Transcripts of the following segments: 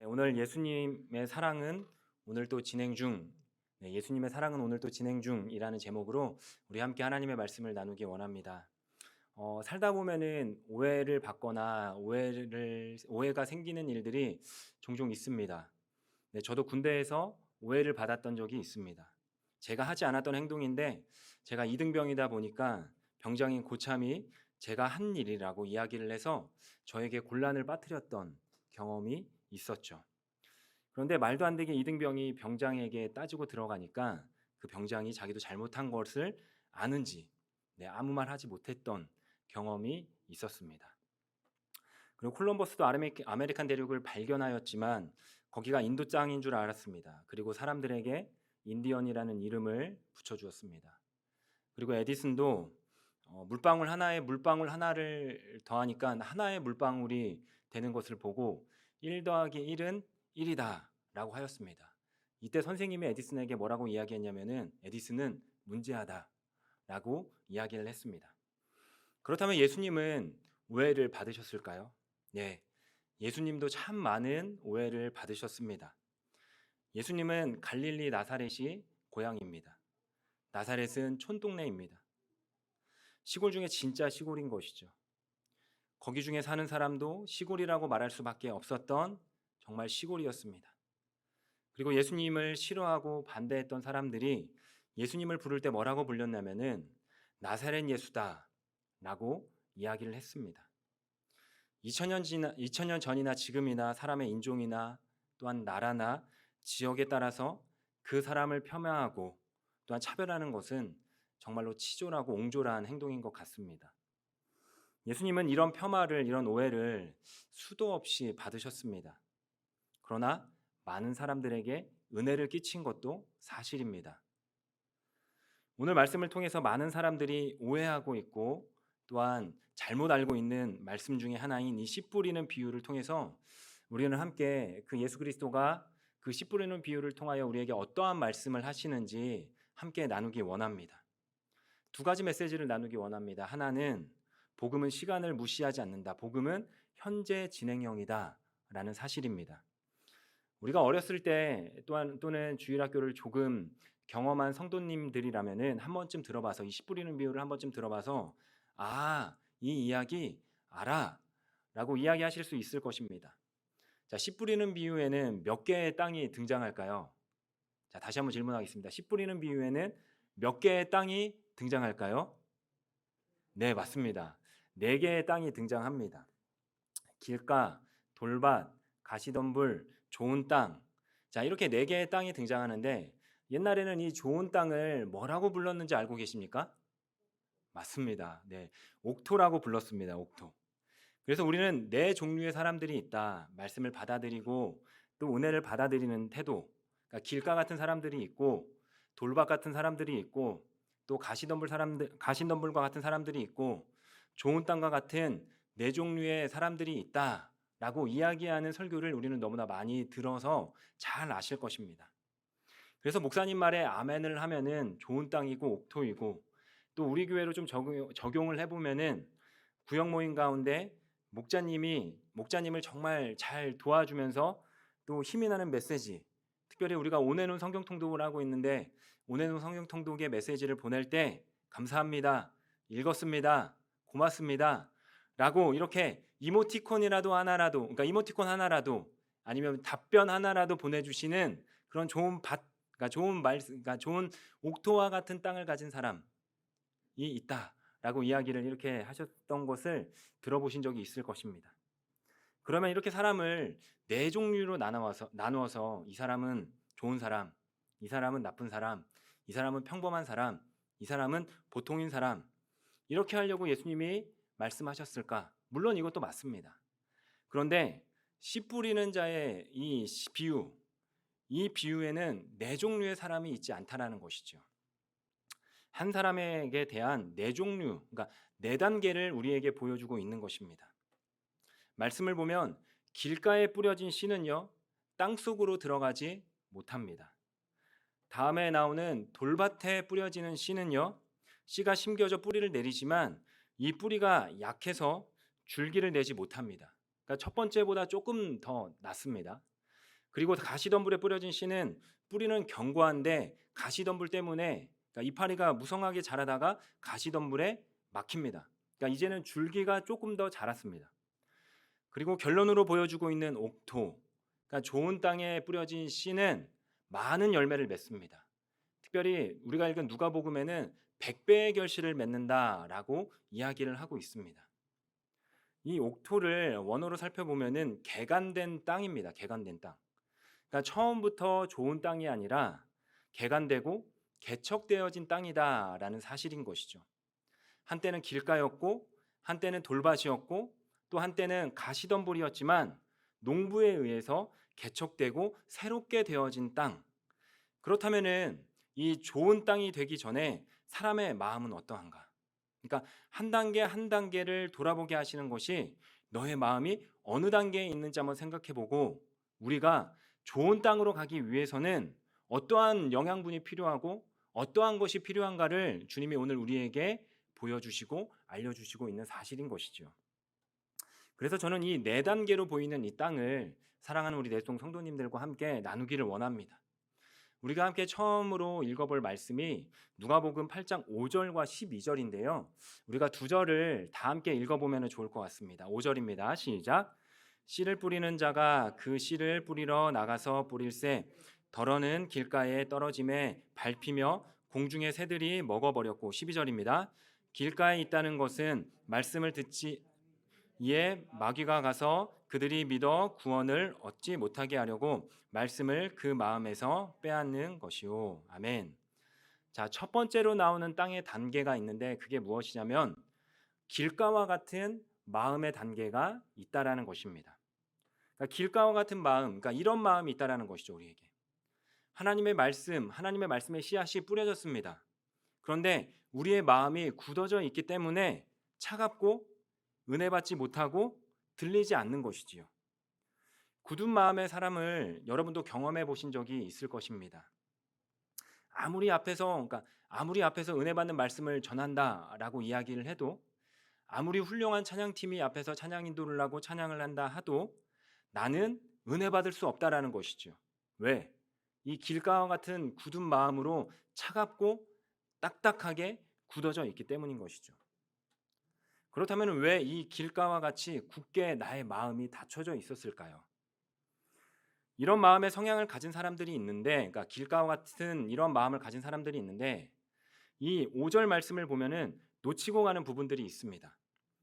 오늘 예수님의 사랑은 오늘 또 진행 중. 예수님의 사랑은 오늘 또 진행 중이라는 제목으로 우리 함께 하나님의 말씀을 나누기 원합니다. 살다 보면은 오해를 받거나 오해가 생기는 일들이 종종 있습니다. 저도 군대에서 오해를 받았던 적이 있습니다. 제가 하지 않았던 행동인데 제가 이등병이다 보니까 병장인 고참이 제가 한 일이라고 이야기를 해서 저에게 곤란을 빠뜨렸던 경험이 있었죠. 그런데 말도 안 되게 이등병이 병장에게 따지고 들어가니까 그 병장이 자기도 잘못한 것을 아는지 아무 말 하지 못했던 경험이 있었습니다. 그리고 콜럼버스도 아메리칸 대륙을 발견하였지만 거기가 인도 땅인 줄 알았습니다. 그리고 사람들에게 인디언이라는 이름을 붙여주었습니다. 그리고 에디슨도 물방울 하나에 물방울 하나를 더하니까 하나의 물방울이 되는 것을 보고 1 더하기 1은 1이다 라고 하였습니다. 이때 선생님이 에디슨에게 뭐라고 이야기했냐면은 에디슨은 문제하다 라고 이야기를 했습니다. 그렇다면 예수님은 오해를 받으셨을까요? 네, 예수님도 참 많은 오해를 받으셨습니다. 예수님은 갈릴리 나사렛이 고향입니다. 나사렛은 촌동네입니다. 시골 중에 진짜 시골인 것이죠. 거기 중에 사는 사람도 시골이라고 말할 수밖에 없었던 정말 시골이었습니다. 그리고 예수님을 싫어하고 반대했던 사람들이 예수님을 부를 때 뭐라고 불렸냐면은 나사렛 예수다 라고 이야기를 했습니다. 2000년 전이나 지금이나 사람의 인종이나 또한 나라나 지역에 따라서 그 사람을 폄하하고 또한 차별하는 것은 정말로 치졸하고 옹졸한 행동인 것 같습니다. 예수님은 이런 폄하를, 이런 오해를 수도 없이 받으셨습니다. 그러나 많은 사람들에게 은혜를 끼친 것도 사실입니다. 오늘 말씀을 통해서 많은 사람들이 오해하고 있고 또한 잘못 알고 있는 말씀 중에 하나인 이 씨 뿌리는 비유를 통해서 우리는 함께 그 예수 그리스도가 그 씨 뿌리는 비유를 통하여 우리에게 어떠한 말씀을 하시는지 함께 나누기 원합니다. 두 가지 메시지를 나누기 원합니다. 하나는 복음은 시간을 무시하지 않는다. 복음은 현재 진행형이다 라는 사실입니다. 우리가 어렸을 때 또는 주일학교를 조금 경험한 성도님들이라면은 한 번쯤 들어봐서 이 씨 뿌리는 비유를 한 번쯤 들어봐서 이 이야기 알아 라고 이야기하실 수 있을 것입니다. 자, 씨 뿌리는 비유에는 몇 개의 땅이 등장할까요? 자, 다시 한번 질문하겠습니다. 씨 뿌리는 비유에는 몇 개의 땅이 등장할까요? 네, 맞습니다. 4개의 땅이 등장합니다. 길가, 돌밭, 가시덤불, 좋은 땅. 자, 이렇게 4개의 땅이 등장하는데 옛날에는 이 좋은 땅을 뭐라고 불렀는지 알고 계십니까? 맞습니다. 네, 옥토라고 불렀습니다. 옥토. 그래서 우리는 4종류의 사람들이 있다. 말씀을 받아들이고 또 은혜를 받아들이는 태도. 그러니까 길가 같은 사람들이 있고 돌밭 같은 사람들이 있고 또 가시덤불과 같은 사람들이 있고 좋은 땅과 같은 4종류의 사람들이 있다라고 이야기하는 설교를 우리는 너무나 많이 들어서 잘 아실 것입니다. 그래서 목사님 말에 아멘을 하면은 좋은 땅이고 옥토이고 또 우리 교회로 좀 적용을 해보면은 구역 모임 가운데 목자님을 정말 잘 도와주면서 또 힘이 나는 메시지, 특별히 우리가 온해놓은 성경 통독을 하고 있는데 온해놓은 성경 통독의 메시지를 보낼 때 감사합니다, 읽었습니다, 고맙습니다 라고 이렇게 이모티콘이라도 하나라도, 그러니까 이모티콘 하나라도 아니면 답변 하나라도 보내주시는 그런 그러니까 좋은 옥토와 같은 땅을 가진 사람이 있다라고 이야기를 이렇게 하셨던 것을 들어보신 적이 있을 것입니다. 그러면 이렇게 사람을 4종류로 나누어서 이 사람은 좋은 사람, 이 사람은 나쁜 사람, 이 사람은 평범한 사람, 이 사람은 보통인 사람, 이렇게 하려고 예수님이 말씀하셨을까? 물론 이것도 맞습니다. 그런데 씨 뿌리는 자의 이 비유에는 4종류의 사람이 있지 않다라는 것이죠. 한 사람에게 대한 4종류, 그러니까 4단계를 우리에게 보여주고 있는 것입니다. 말씀을 보면 길가에 뿌려진 씨는요, 땅속으로 들어가지 못합니다. 다음에 나오는 돌밭에 뿌려지는 씨는요, 씨가 심겨져 뿌리를 내리지만 이 뿌리가 약해서 줄기를 내지 못합니다. 그러니까 첫 번째보다 조금 더 낫습니다. 그리고 가시덤불에 뿌려진 씨는 뿌리는 견고한데 가시덤불 때문에, 그러니까 이파리가 무성하게 자라다가 가시덤불에 막힙니다. 그러니까 이제는 줄기가 조금 더 자랐습니다. 그리고 결론으로 보여주고 있는 옥토, 그러니까 좋은 땅에 뿌려진 씨는 많은 열매를 맺습니다. 특별히 우리가 읽은 누가복음에는 100배의 결실을 맺는다라고 이야기를 하고 있습니다. 이 옥토를 원어로 살펴보면은 개간된 땅입니다. 개간된 땅. 그러니까 처음부터 좋은 땅이 아니라 개간되고 개척되어진 땅이다라는 사실인 것이죠. 한때는 길가였고 한때는 돌밭이었고 또 한때는 가시덤불이었지만 농부에 의해서 개척되고 새롭게 되어진 땅. 그렇다면은 이 좋은 땅이 되기 전에 사람의 마음은 어떠한가? 그러니까 한 단계 한 단계를 돌아보게 하시는 것이 너의 마음이 어느 단계에 있는지 한번 생각해 보고 우리가 좋은 땅으로 가기 위해서는 어떠한 영양분이 필요하고 어떠한 것이 필요한가를 주님이 오늘 우리에게 보여주시고 알려주시고 있는 사실인 것이죠. 그래서 저는 이 네 단계로 보이는 이 땅을 사랑하는 우리 내동 성도님들과 함께 나누기를 원합니다. 우리가 함께 처음으로 읽어볼 말씀이 누가복음 8장 5절과 12절인데요. 우리가 두 절을 다 함께 읽어보면 좋을 것 같습니다. 5절입니다. 시작. 씨를 뿌리는 자가 그 씨를 뿌리러 나가서 뿌릴새 덜어는 길가에 떨어짐에 밟히며 공중의 새들이 먹어버렸고 12절입니다. 길가에 있다는 것은 말씀을 듣지 이에 마귀가 가서 그들이 믿어 구원을 얻지 못하게 하려고 말씀을 그 마음에서 빼앗는 것이요. 아멘. 자, 첫 번째로 나오는 땅의 단계가 있는데 그게 무엇이냐면 길가와 같은 마음의 단계가 있다라는 것입니다. 그러니까 길가와 같은 마음, 그러니까 이런 마음이 있다라는 것이죠, 우리에게. 하나님의 말씀, 하나님의 말씀의 씨앗이 뿌려졌습니다. 그런데 우리의 마음이 굳어져 있기 때문에 차갑고 은혜 받지 못하고 들리지 않는 것이지요. 굳은 마음의 사람을 여러분도 경험해 보신 적이 있을 것입니다. 아무리 앞에서 은혜 받는 말씀을 전한다라고 이야기를 해도 아무리 훌륭한 찬양팀이 앞에서 찬양 인도를 하고 찬양을 한다 하도 나는 은혜 받을 수 없다라는 것이죠. 왜? 이 길가와 같은 굳은 마음으로 차갑고 딱딱하게 굳어져 있기 때문인 것이죠. 그렇다면 왜 이 길가와 같이 굳게 나의 마음이 닫혀져 있었을까요? 이런 마음의 성향을 가진 사람들이 있는데, 그러니까 길가와 같은 이런 마음을 가진 사람들이 있는데, 이 5절 말씀을 보면은 놓치고 가는 부분들이 있습니다.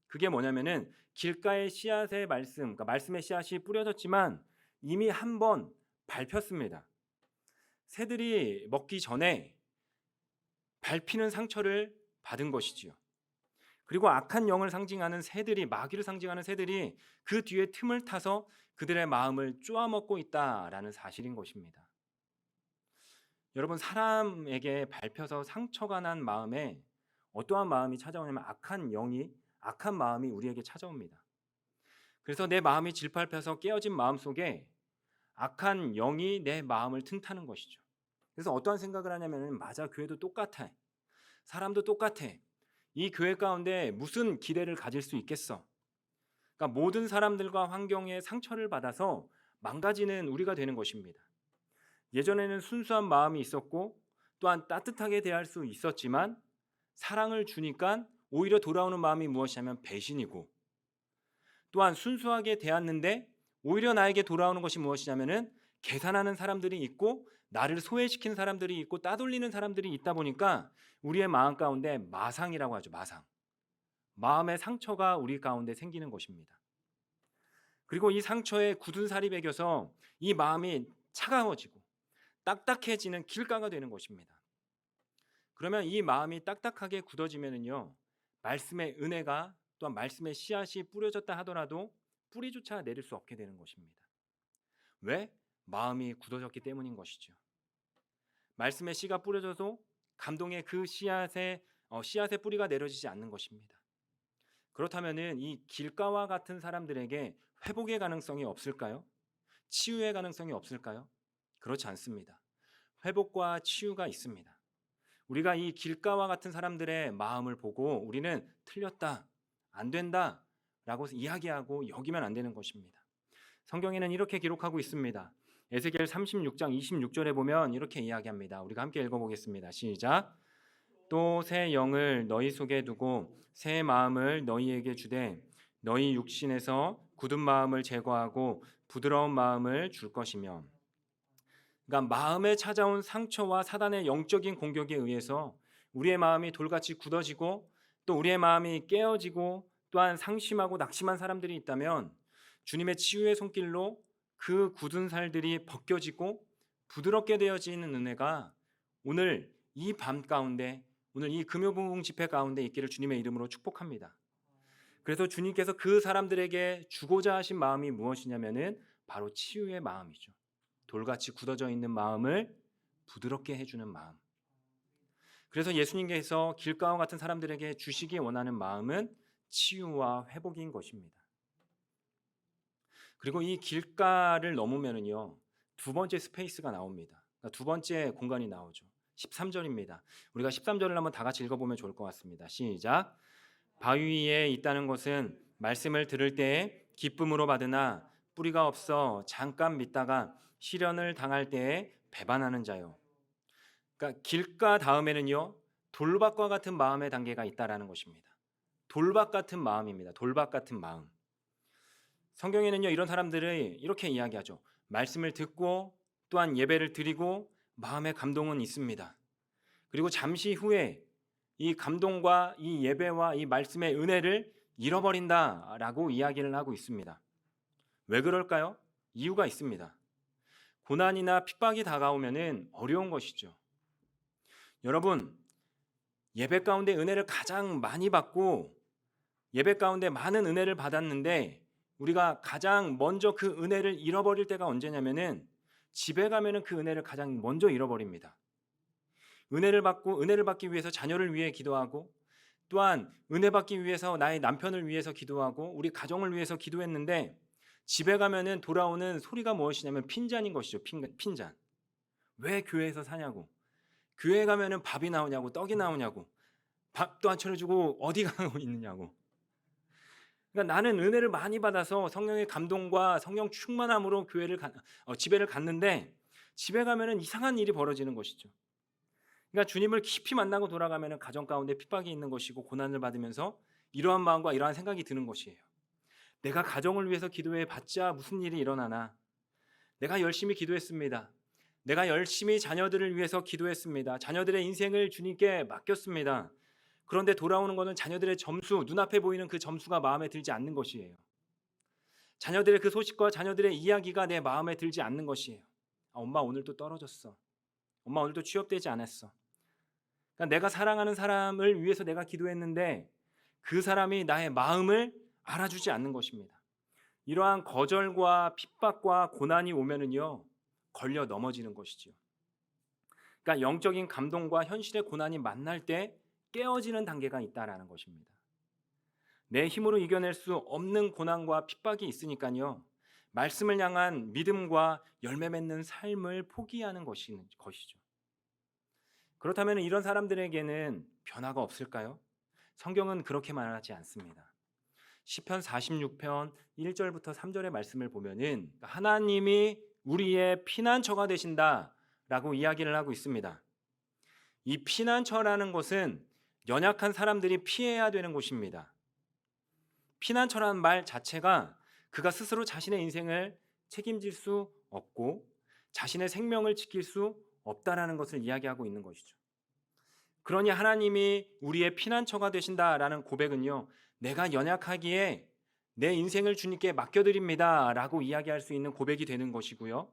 그게 뭐냐면은 길가의 씨앗의 말씀, 그러니까 말씀의 씨앗이 뿌려졌지만 이미 한 번 밟혔습니다. 새들이 먹기 전에 밟히는 상처를 받은 것이지요. 그리고 악한 영을 상징하는 새들이, 마귀를 상징하는 새들이 그 뒤에 틈을 타서 그들의 마음을 쪼아먹고 있다라는 사실인 것입니다. 여러분, 사람에게 밟혀서 상처가 난 마음에 어떠한 마음이 찾아오냐면 악한 마음이 우리에게 찾아옵니다. 그래서 내 마음이 질밟혀서 깨어진 마음 속에 악한 영이 내 마음을 틈타는 것이죠. 그래서 어떠한 생각을 하냐면 맞아, 교회도 똑같아. 사람도 똑같아. 이 교회 가운데 무슨 기대를 가질 수 있겠어? 그러니까 모든 사람들과 환경에 상처를 받아서 망가지는 우리가 되는 것입니다. 예전에는 순수한 마음이 있었고 또한 따뜻하게 대할 수 있었지만 사랑을 주니까 오히려 돌아오는 마음이 무엇이냐면 배신이고, 또한 순수하게 대했는데 오히려 나에게 돌아오는 것이 무엇이냐면은 계산하는 사람들이 있고 나를 소외시키는 사람들이 있고 따돌리는 사람들이 있다 보니까 우리의 마음 가운데 마상이라고 하죠. 마상. 마음의 상처가 우리 가운데 생기는 것입니다. 그리고 이 상처에 굳은 살이 배겨서 이 마음이 차가워지고 딱딱해지는 길가가 되는 것입니다. 그러면 이 마음이 딱딱하게 굳어지면은요, 말씀의 은혜가 또한 말씀의 씨앗이 뿌려졌다 하더라도 뿌리조차 내릴 수 없게 되는 것입니다. 왜? 마음이 굳어졌기 때문인 것이죠. 말씀의 씨가 뿌려져도 감동의 그 씨앗의 뿌리가 내려지지 않는 것입니다. 그렇다면은 이 길가와 같은 사람들에게 회복의 가능성이 없을까요? 치유의 가능성이 없을까요? 그렇지 않습니다. 회복과 치유가 있습니다. 우리가 이 길가와 같은 사람들의 마음을 보고 우리는 틀렸다, 안 된다 라고 이야기하고 여기면 안 되는 것입니다. 성경에는 이렇게 기록하고 있습니다. 에스겔 36장 26절에 보면 이렇게 이야기합니다. 우리가 함께 읽어보겠습니다. 시작. 또 새 영을 너희 속에 두고 새 마음을 너희에게 주되 너희 육신에서 굳은 마음을 제거하고 부드러운 마음을 줄 것이며. 그러니까 마음에 찾아온 상처와 사단의 영적인 공격에 의해서 우리의 마음이 돌같이 굳어지고 또 우리의 마음이 깨어지고 또한 상심하고 낙심한 사람들이 있다면 주님의 치유의 손길로 그 굳은 살들이 벗겨지고 부드럽게 되어지는 은혜가 오늘 이 밤 가운데, 오늘 이 금요봉ung 집회 가운데 있기를 주님의 이름으로 축복합니다. 그래서 주님께서 그 사람들에게 주고자 하신 마음이 무엇이냐면은 바로 치유의 마음이죠. 돌같이 굳어져 있는 마음을 부드럽게 해주는 마음. 그래서 예수님께서 길가와 같은 사람들에게 주시기 원하는 마음은 치유와 회복인 것입니다. 그리고 이 길가를 넘으면은요, 두 번째 스페이스가 나옵니다. 그러니까 두 번째 공간이 나오죠. 13절입니다. 우리가 13절을 한번 다 같이 읽어보면 좋을 것 같습니다. 시작. 바위 위에 있다는 것은 말씀을 들을 때에 기쁨으로 받으나 뿌리가 없어 잠깐 믿다가 시련을 당할 때에 배반하는 자요. 그러니까 길가 다음에는요, 돌밭과 같은 마음의 단계가 있다라는 것입니다. 돌밭 같은 마음입니다. 돌밭 같은 마음. 성경에는요, 이런 사람들을 이렇게 이야기하죠. 말씀을 듣고 또한 예배를 드리고 마음의 감동은 있습니다. 그리고 잠시 후에 이 감동과 이 예배와 이 말씀의 은혜를 잃어버린다라고 이야기를 하고 있습니다. 왜 그럴까요? 이유가 있습니다. 고난이나 핍박이 다가오면은 어려운 것이죠. 여러분, 예배 가운데 은혜를 가장 많이 받고 예배 가운데 많은 은혜를 받았는데 우리가 가장 먼저 그 은혜를 잃어버릴 때가 언제냐면은 집에 가면은 그 은혜를 가장 먼저 잃어버립니다. 은혜를 받기 위해서 자녀를 위해 기도하고 또한 은혜 받기 위해서 나의 남편을 위해서 기도하고 우리 가정을 위해서 기도했는데 집에 가면은 돌아오는 소리가 무엇이냐면 핀잔인 것이죠. 핀잔. 왜 교회에서 사냐고. 교회 가면은 밥이 나오냐고, 떡이 나오냐고, 밥도 안 차려주고 어디 가고 있느냐고. 그러니까 나는 은혜를 많이 받아서 성령의 감동과 성령 충만함으로 집회를 갔는데 집에 가면은 이상한 일이 벌어지는 것이죠. 그러니까 주님을 깊이 만나고 돌아가면은 가정 가운데 핍박이 있는 것이고 고난을 받으면서 이러한 마음과 이러한 생각이 드는 것이에요. 내가 가정을 위해서 기도해 봤자 무슨 일이 일어나나. 내가 열심히 기도했습니다. 내가 열심히 자녀들을 위해서 기도했습니다. 자녀들의 인생을 주님께 맡겼습니다. 그런데 돌아오는 것은 자녀들의 점수, 눈앞에 보이는 그 점수가 마음에 들지 않는 것이에요. 자녀들의 그 소식과 자녀들의 이야기가 내 마음에 들지 않는 것이에요. 엄마 오늘도 떨어졌어. 엄마 오늘도 취업되지 않았어. 그러니까 내가 사랑하는 사람을 위해서 내가 기도했는데 그 사람이 나의 마음을 알아주지 않는 것입니다. 이러한 거절과 핍박과 고난이 오면은요, 걸려 넘어지는 것이죠. 그러니까 영적인 감동과 현실의 고난이 만날 때 깨어지는 단계가 있다라는 것입니다. 내 힘으로 이겨낼 수 없는 고난과 핍박이 있으니까요, 말씀을 향한 믿음과 열매 맺는 삶을 포기하는 것이죠. 그렇다면 이런 사람들에게는 변화가 없을까요? 성경은 그렇게 말하지 않습니다. 시편 46편 1절부터 3절의 말씀을 보면은 하나님이 우리의 피난처가 되신다라고 이야기를 하고 있습니다. 이 피난처라는 것은 연약한 사람들이 피해야 되는 곳입니다. 피난처라는 말 자체가 그가 스스로 자신의 인생을 책임질 수 없고 자신의 생명을 지킬 수 없다라는 것을 이야기하고 있는 것이죠. 그러니 하나님이 우리의 피난처가 되신다라는 고백은요, 내가 연약하기에 내 인생을 주님께 맡겨드립니다 라고 이야기할 수 있는 고백이 되는 것이고요.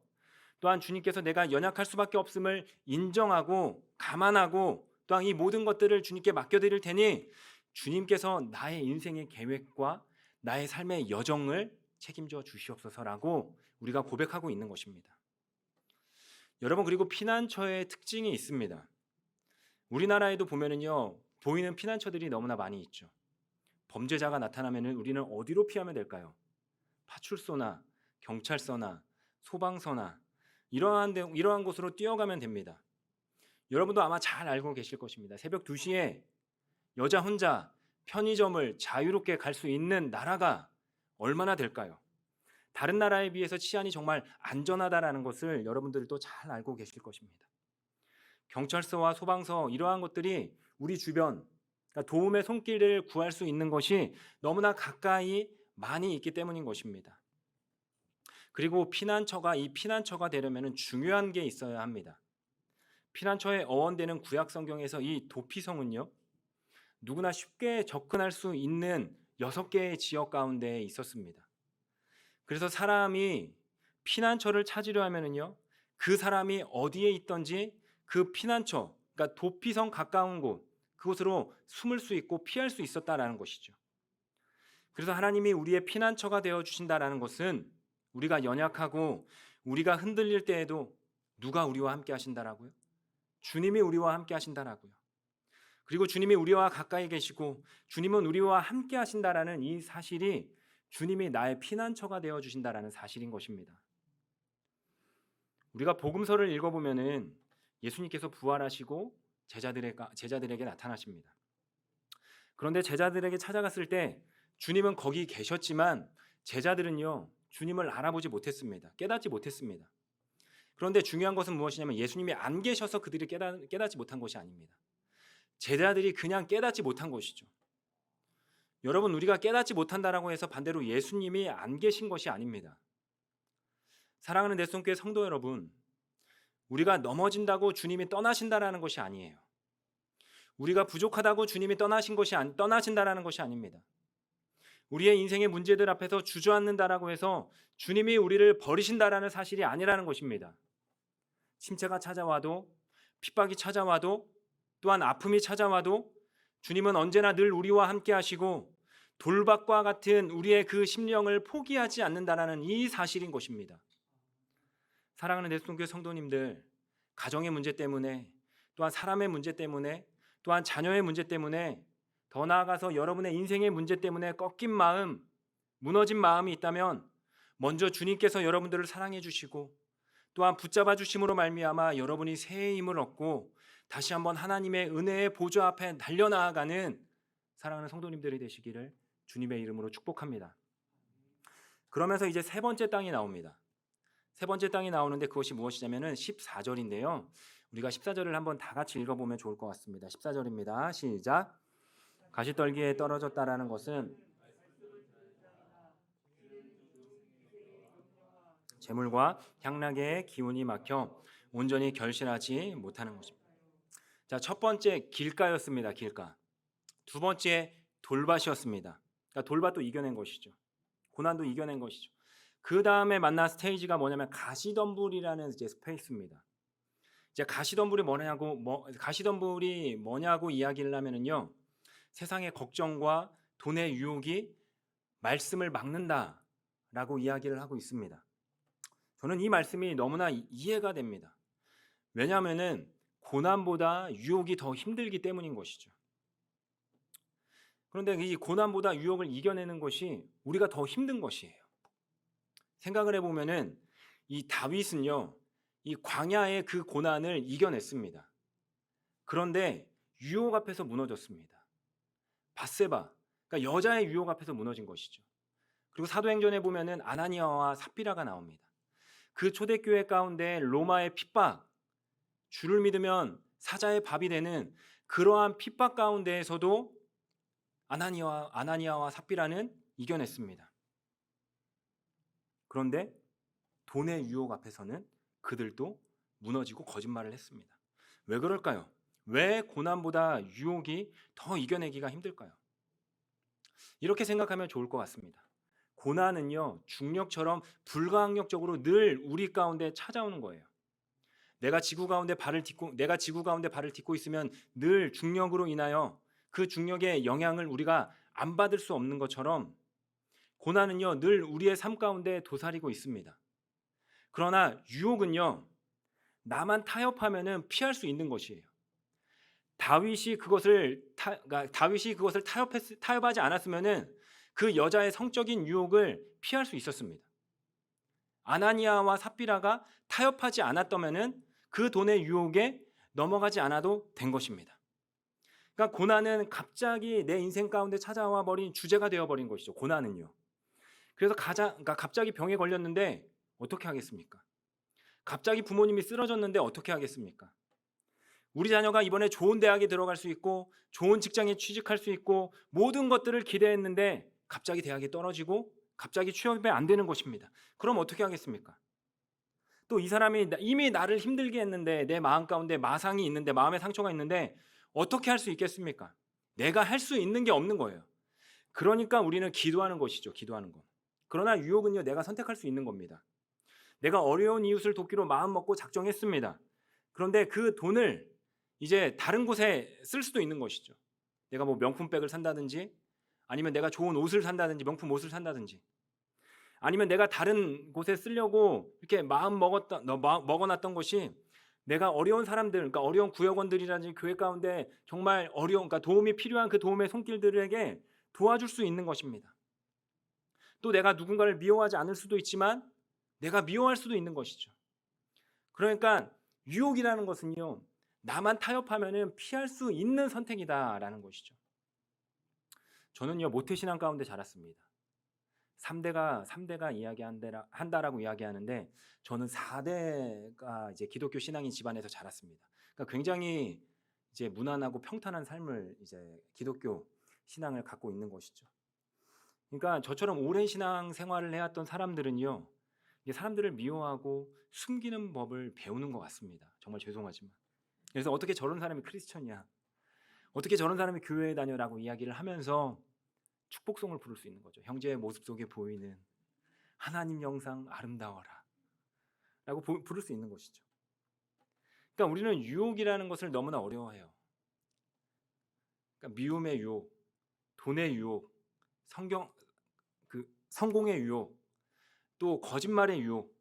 또한 주님께서 내가 연약할 수밖에 없음을 인정하고 감안하고 또한 이 모든 것들을 주님께 맡겨드릴 테니 주님께서 나의 인생의 계획과 나의 삶의 여정을 책임져 주시옵소서라고 우리가 고백하고 있는 것입니다. 여러분, 그리고 피난처의 특징이 있습니다. 우리나라에도 보면은요, 보이는 피난처들이 너무나 많이 있죠. 범죄자가 나타나면은 우리는 어디로 피하면 될까요? 파출소나 경찰서나 소방서나 이러한 곳으로 뛰어가면 됩니다. 여러분도 아마 잘 알고 계실 것입니다. 새벽 2시에 여자 혼자 편의점을 자유롭게 갈 수 있는 나라가 얼마나 될까요? 다른 나라에 비해서 치안이 정말 안전하다라는 것을 여러분들도 잘 알고 계실 것입니다. 경찰서와 소방서 이러한 것들이 우리 주변 그러니까 도움의 손길을 구할 수 있는 것이 너무나 가까이 많이 있기 때문인 것입니다. 그리고 피난처가 되려면 중요한 게 있어야 합니다. 피난처에 어원되는 구약 성경에서 이 도피성은요. 누구나 쉽게 접근할 수 있는 6개의 지역 가운데 있었습니다. 그래서 사람이 피난처를 찾으려 하면은요. 그 사람이 어디에 있든지 그 피난처, 그러니까 도피성 가까운 곳, 그곳으로 숨을 수 있고 피할 수 있었다라는 것이죠. 그래서 하나님이 우리의 피난처가 되어 주신다라는 것은 우리가 연약하고 우리가 흔들릴 때에도 누가 우리와 함께 하신다라고요? 주님이 우리와 함께 하신다라고요. 그리고 주님이 우리와 가까이 계시고 주님은 우리와 함께 하신다라는 이 사실이 주님이 나의 피난처가 되어 주신다라는 사실인 것입니다. 우리가 복음서를 읽어보면은 예수님께서 부활하시고 제자들에게 나타나십니다. 그런데 제자들에게 찾아갔을 때 주님은 거기 계셨지만 제자들은요 주님을 알아보지 못했습니다. 깨닫지 못했습니다. 그런데 중요한 것은 무엇이냐면 예수님이 안 계셔서 그들이 깨닫지 못한 것이 아닙니다. 제자들이 그냥 깨닫지 못한 것이죠. 여러분, 우리가 깨닫지 못한다라고 해서 반대로 예수님이 안 계신 것이 아닙니다. 사랑하는 내 손교회 성도 여러분, 우리가 넘어진다고 주님이 떠나신다라는 것이 아니에요. 우리가 부족하다고 주님이 떠나신다라는 것이 아닙니다. 우리의 인생의 문제들 앞에서 주저앉는다라고 해서 주님이 우리를 버리신다라는 사실이 아니라는 것입니다. 침체가 찾아와도, 핍박이 찾아와도, 또한 아픔이 찾아와도 주님은 언제나 늘 우리와 함께 하시고 돌박과 같은 우리의 그 심령을 포기하지 않는다라는 이 사실인 것입니다. 사랑하는 내 손교회 성도님들, 가정의 문제 때문에, 또한 사람의 문제 때문에, 또한 자녀의 문제 때문에, 더 나아가서 여러분의 인생의 문제 때문에 꺾인 마음, 무너진 마음이 있다면 먼저 주님께서 여러분들을 사랑해 주시고 또한 붙잡아 주심으로 말미암아 여러분이 새해 힘을 얻고 다시 한번 하나님의 은혜의 보좌 앞에 달려나아가는 사랑하는 성도님들이 되시기를 주님의 이름으로 축복합니다. 그러면서 이제 세 번째 땅이 나옵니다. 세 번째 땅이 나오는데 그것이 무엇이냐면은 14절인데요. 우리가 14절을 한번 다 같이 읽어보면 좋을 것 같습니다. 14절입니다. 시작. 가시떨기에 떨어졌다라는 것은 재물과 향락의 기운이 막혀 온전히 결실하지 못하는 것입니다. 자, 첫 번째 길가였습니다. 길가. 두 번째 돌밭이었습니다. 그러니까 돌밭도 이겨낸 것이죠. 고난도 이겨낸 것이죠. 그 다음에 만난 스테이지가 뭐냐면 가시덤불이라는 이제 스페이스입니다. 이제 가시덤불이 뭐냐고 이야기를 하면은요, 세상의 걱정과 돈의 유혹이 말씀을 막는다라고 이야기를 하고 있습니다. 저는 이 말씀이 너무나 이해가 됩니다. 왜냐하면은 고난보다 유혹이 더 힘들기 때문인 것이죠. 그런데 이 고난보다 유혹을 이겨내는 것이 우리가 더 힘든 것이에요. 생각을 해보면은 이 다윗은요, 이 광야의 그 고난을 이겨냈습니다. 그런데 유혹 앞에서 무너졌습니다. 밧세바, 그러니까 여자의 유혹 앞에서 무너진 것이죠. 그리고 사도행전에 보면은 아나니아와 삽비라가 나옵니다. 그 초대교회 가운데 로마의 핍박, 주를 믿으면 사자의 밥이 되는 그러한 핍박 가운데에서도 아나니아와 삽비라는 이겨냈습니다. 그런데 돈의 유혹 앞에서는 그들도 무너지고 거짓말을 했습니다. 왜 그럴까요? 왜 고난보다 유혹이 더 이겨내기가 힘들까요? 이렇게 생각하면 좋을 것 같습니다. 고난은요, 중력처럼 불가항력적으로 늘 우리 가운데 찾아오는 거예요. 내가 지구 가운데 발을 딛고 있으면 늘 중력으로 인하여 그 중력의 영향을 우리가 안 받을 수 없는 것처럼 고난은요, 늘 우리의 삶 가운데 도사리고 있습니다. 그러나 유혹은요, 나만 타협하면은 피할 수 있는 것이에요. 다윗이 그것을 타협하지 않았으면은 그 여자의 성적인 유혹을 피할 수 있었습니다. 아나니아와 삽비라가 타협하지 않았다면은 그 돈의 유혹에 넘어가지 않아도 된 것입니다. 그러니까 고난은 갑자기 내 인생 가운데 찾아와 버린 주제가 되어 버린 것이죠. 고난은요. 그래서 그러니까 갑자기 병에 걸렸는데 어떻게 하겠습니까? 갑자기 부모님이 쓰러졌는데 어떻게 하겠습니까? 우리 자녀가 이번에 좋은 대학에 들어갈 수 있고 좋은 직장에 취직할 수 있고 모든 것들을 기대했는데 갑자기 대학이 떨어지고 갑자기 취업이 안 되는 것입니다. 그럼 어떻게 하겠습니까? 또 이 사람이 이미 나를 힘들게 했는데 내 마음 가운데 마상이 있는데 마음의 상처가 있는데 어떻게 할 수 있겠습니까? 내가 할 수 있는 게 없는 거예요. 그러니까 우리는 기도하는 것이죠. 기도하는 것. 그러나 유혹은요, 내가 선택할 수 있는 겁니다. 내가 어려운 이웃을 돕기로 마음 먹고 작정했습니다. 그런데 그 돈을 이제 다른 곳에 쓸 수도 있는 것이죠. 내가 뭐 명품백을 산다든지 아니면 내가 좋은 옷을 산다든지 명품 옷을 산다든지 아니면 내가 다른 곳에 쓰려고 이렇게 먹어놨던 것이 내가 어려운 사람들, 그러니까 어려운 구역원들이라든지 교회 가운데 정말 그러니까 도움이 필요한 그 도움의 손길들에게 도와줄 수 있는 것입니다. 또 내가 누군가를 미워하지 않을 수도 있지만 내가 미워할 수도 있는 것이죠. 그러니까 유혹이라는 것은요, 나만 타협하면은 피할 수 있는 선택이다라는 것이죠. 저는요, 모태신앙 가운데 자랐습니다. 3대가 이야기한다라고 이야기하는데 저는 4대가 이제 기독교 신앙인 집안에서 자랐습니다. 그러니까 굉장히 이제 무난하고 평탄한 삶을 이제 기독교 신앙을 갖고 있는 것이죠. 그러니까 저처럼 오랜 신앙 생활을 해왔던 사람들은요, 이게 사람들을 미워하고 숨기는 법을 배우는 것 같습니다. 정말 죄송하지만. 그래서 어떻게 저런 사람이 크리스천이야? 어떻게 저런 사람이 교회에 다녀라고 이야기를 하면서 축복송을 부를 수 있는 거죠. 형제의 모습 속에 보이는 하나님 영상 아름다워라 라고 부를 수 있는 것이죠. 그러니까 우리는 유혹이라는 것을 너무나 어려워해요. 그러니까 미움의 유혹, 돈의 유혹, 성공의 유혹, 또 거짓말의 유혹.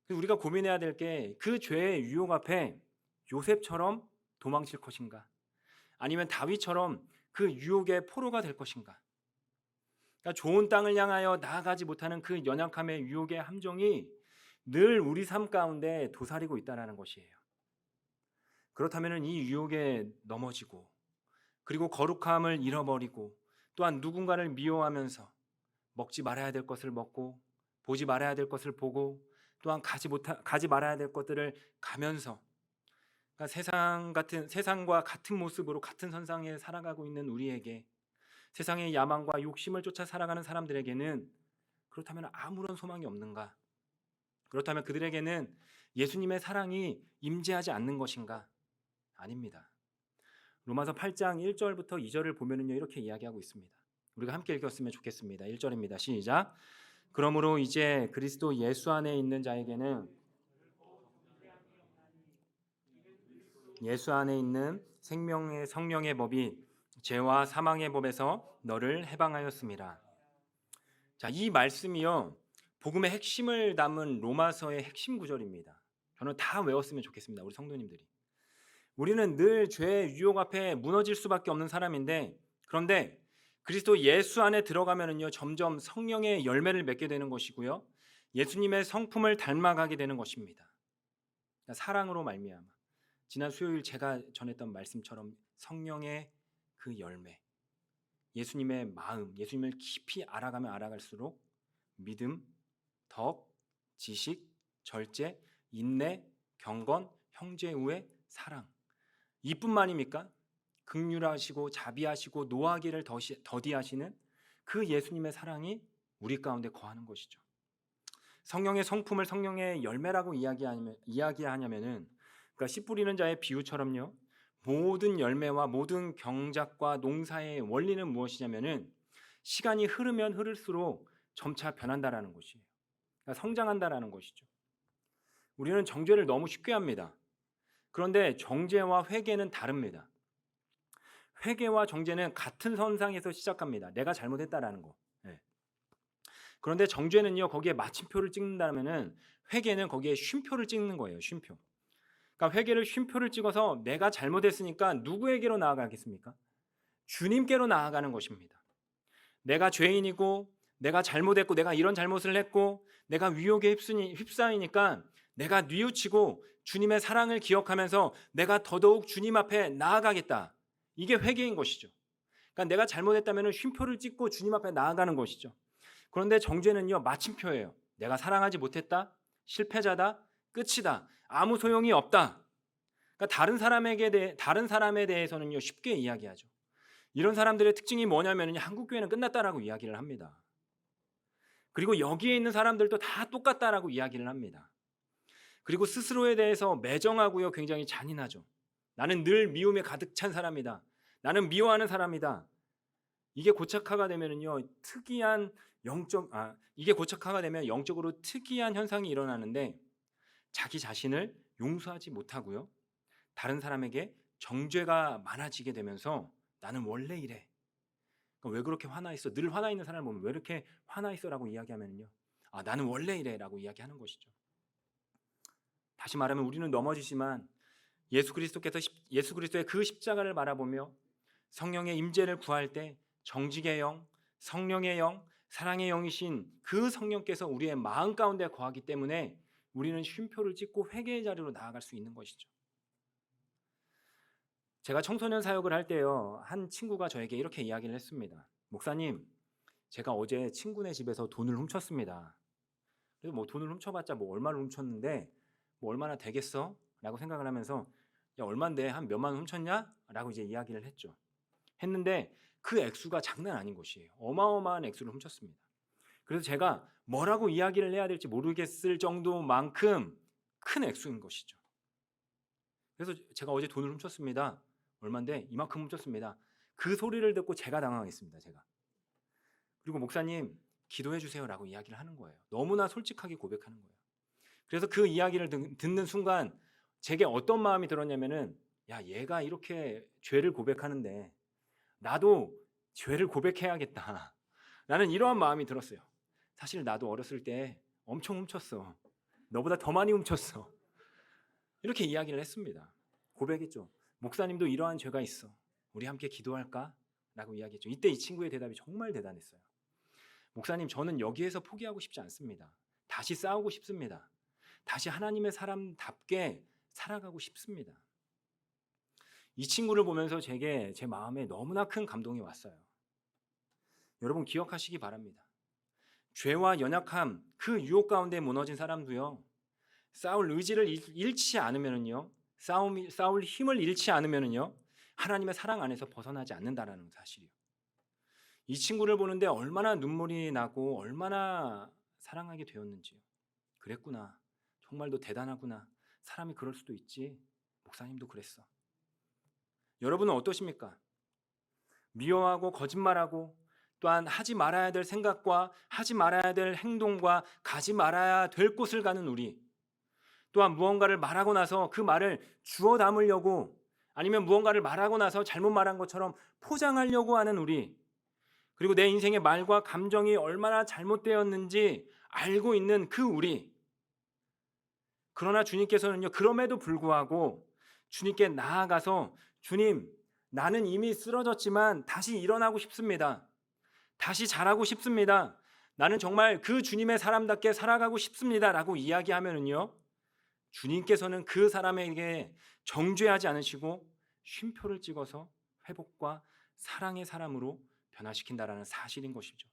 우리가 고민해야 될 게 그 죄의 유혹 앞에 요셉처럼 도망칠 것인가? 아니면 다윗처럼 그 유혹의 포로가 될 것인가? 그러니까 좋은 땅을 향하여 나아가지 못하는 그 연약함의 유혹의 함정이 늘 우리 삶 가운데 도사리고 있다는 것이에요. 그렇다면 이 유혹에 넘어지고 그리고 거룩함을 잃어버리고 또한 누군가를 미워하면서 먹지 말아야 될 것을 먹고 보지 말아야 될 것을 보고 또한 가지 말아야 될 것들을 가면서 그러니까 세상과 같은 모습으로 같은 선상에 살아가고 있는 우리에게 세상의 야망과 욕심을 쫓아 살아가는 사람들에게는 그렇다면 아무런 소망이 없는가? 그렇다면 그들에게는 예수님의 사랑이 임재하지 않는 것인가? 아닙니다. 로마서 8장 1절부터 2절을 보면은요, 이렇게 이야기하고 있습니다. 우리가 함께 읽었으면 좋겠습니다. 1절입니다. 시작. 그러므로 이제 그리스도 예수 안에 있는 자에게는 예수 안에 있는 생명의 성령의 법이 죄와 사망의 법에서 너를 해방하였습니다. 자, 이 말씀이요, 복음의 핵심을 담은 로마서의 핵심 구절입니다. 저는 다 외웠으면 좋겠습니다. 우리 성도님들이. 우리는 늘 죄의 유혹 앞에 무너질 수밖에 없는 사람인데, 그런데 그리스도 예수 안에 들어가면은요, 점점 성령의 열매를 맺게 되는 것이고요, 예수님의 성품을 닮아가게 되는 것입니다. 그러니까 사랑으로 말미암아. 지난 수요일 제가 전했던 말씀처럼 성령의 그 열매, 예수님의 마음, 예수님을 깊이 알아가면 알아갈수록 믿음, 덕, 지식, 절제, 인내, 경건, 형제 우애, 사랑. 이뿐만입니까? 긍휼하시고 자비하시고 노하기를 더디하시는 그 예수님의 사랑이 우리 가운데 거하는 것이죠. 성령의 성품을 성령의 열매라고 이야기하냐면은, 그러니까 씨 뿌리는 자의 비유처럼요, 모든 열매와 모든 경작과 농사의 원리는 무엇이냐면은 시간이 흐르면 흐를수록 점차 변한다라는 것이에요. 그러니까 성장한다라는 것이죠. 우리는 정죄를 너무 쉽게 합니다. 그런데 정죄와 회개는 다릅니다. 회개와 정죄는 같은 선상에서 시작합니다. 내가 잘못했다라는 거. 네. 그런데 정죄는요, 거기에 마침표를 찍는다면은 회개는 거기에 쉼표를 찍는 거예요. 쉼표. 그러니까 회개를 쉼표를 찍어서 내가 잘못했으니까 누구에게로 나아가겠습니까? 주님께로 나아가는 것입니다. 내가 죄인이고 내가 잘못했고 내가 이런 잘못을 했고 내가 위욕에 휩싸이니까 내가 뉘우치고 주님의 사랑을 기억하면서 내가 더더욱 주님 앞에 나아가겠다. 이게 회개인 것이죠. 그러니까 내가 잘못했다면 쉼표를 찍고 주님 앞에 나아가는 것이죠. 그런데 정죄는요, 마침표예요. 내가 사랑하지 못했다, 실패자다, 끝이다, 아무 소용이 없다. 그러니까 다른 사람에 대해서는요, 쉽게 이야기하죠. 이런 사람들의 특징이 뭐냐면요, 한국 교회는 끝났다라고 이야기를 합니다. 그리고 여기에 있는 사람들도 다 똑같다라고 이야기를 합니다. 그리고 스스로에 대해서 매정하고요, 굉장히 잔인하죠. 나는 늘 미움에 가득 찬 사람이다. 나는 미워하는 사람이다. 이게 고착화가 되면은요, 이게 고착화가 되면 영적으로 특이한 현상이 일어나는데, 자기 자신을 용서하지 못하고요, 다른 사람에게 정죄가 많아지게 되면서 나는 원래 이래. 그러니까 왜 그렇게 화나 있어? 늘 화나 있는 사람을 보면 왜 이렇게 화나 있어라고 이야기하면요, 나는 원래 이래라고 이야기하는 것이죠. 다시 말하면 우리는 넘어지지만 예수 그리스도의 그 십자가를 바라보며 성령의 임재를 구할 때 정직의 영, 성령의 영, 사랑의 영이신 그 성령께서 우리의 마음 가운데 거하기 때문에 우리는 쉼표를 찍고 회개의 자리로 나아갈 수 있는 것이죠. 제가 청소년 사역을 할 때요, 한 친구가 저에게 이렇게 이야기를 했습니다. 목사님, 제가 어제 친구네 집에서 돈을 훔쳤습니다. 그래서 뭐 돈을 훔쳐봤자 뭐 얼마를 훔쳤는데 뭐 얼마나 되겠어? 라고 생각을 하면서, 야, 얼만데 한 몇만 원 훔쳤냐? 라고 이제 이야기를 했는데 그 액수가 장난 아닌 것이에요. 어마어마한 액수를 훔쳤습니다. 그래서 제가 뭐라고 이야기를 해야 될지 모르겠을 정도만큼 큰 액수인 것이죠. 그래서 제가 어제 돈을 훔쳤습니다. 얼만데 이만큼 훔쳤습니다. 그 소리를 듣고 제가 당황했습니다. 그리고 목사님 기도해 주세요라고 이야기를 하는 거예요. 너무나 솔직하게 고백하는 거예요. 그래서 그 이야기를 듣는 순간 제게 어떤 마음이 들었냐면은, 야, 얘가 이렇게 죄를 고백하는데 나도 죄를 고백해야겠다. 나는 이러한 마음이 들었어요. 사실 나도 어렸을 때 엄청 훔쳤어. 너보다 더 많이 훔쳤어. 이렇게 이야기를 했습니다. 고백했죠. 목사님도 이러한 죄가 있어. 우리 함께 기도할까? 라고 이야기했죠. 이때 이 친구의 대답이 정말 대단했어요. 목사님, 저는 여기에서 포기하고 싶지 않습니다. 다시 싸우고 싶습니다. 다시 하나님의 사람답게 살아가고 싶습니다. 이 친구를 보면서 제게 제 마음에 너무나 큰 감동이 왔어요. 여러분 기억하시기 바랍니다. 죄와 연약함, 그 유혹 가운데 무너진 사람도요, 싸울 의지를 잃지 않으면은요, 싸울 힘을 잃지 않으면은요, 하나님의 사랑 안에서 벗어나지 않는다라는 사실이요. 이 친구를 보는데 얼마나 눈물이 나고 얼마나 사랑하게 되었는지요. 그랬구나. 정말 너 대단하구나. 사람이 그럴 수도 있지. 목사님도 그랬어. 여러분은 어떠십니까? 미워하고 거짓말하고 또한 하지 말아야 될 생각과 하지 말아야 될 행동과 가지 말아야 될 곳을 가는 우리, 또한 무언가를 말하고 나서 그 말을 주워 담으려고, 아니면 무언가를 말하고 나서 잘못 말한 것처럼 포장하려고 하는 우리, 그리고 내 인생의 말과 감정이 얼마나 잘못되었는지 알고 있는 그 우리. 그러나 주님께서는요, 그럼에도 불구하고 주님께 나아가서, 주님, 나는 이미 쓰러졌지만 다시 일어나고 싶습니다. 다시 잘하고 싶습니다. 나는 정말 그 주님의 사람답게 살아가고 싶습니다. 라고 이야기하면은요, 주님께서는 그 사람에게 정죄하지 않으시고 쉼표를 찍어서 회복과 사랑의 사람으로 변화시킨다라는 사실인 것이죠.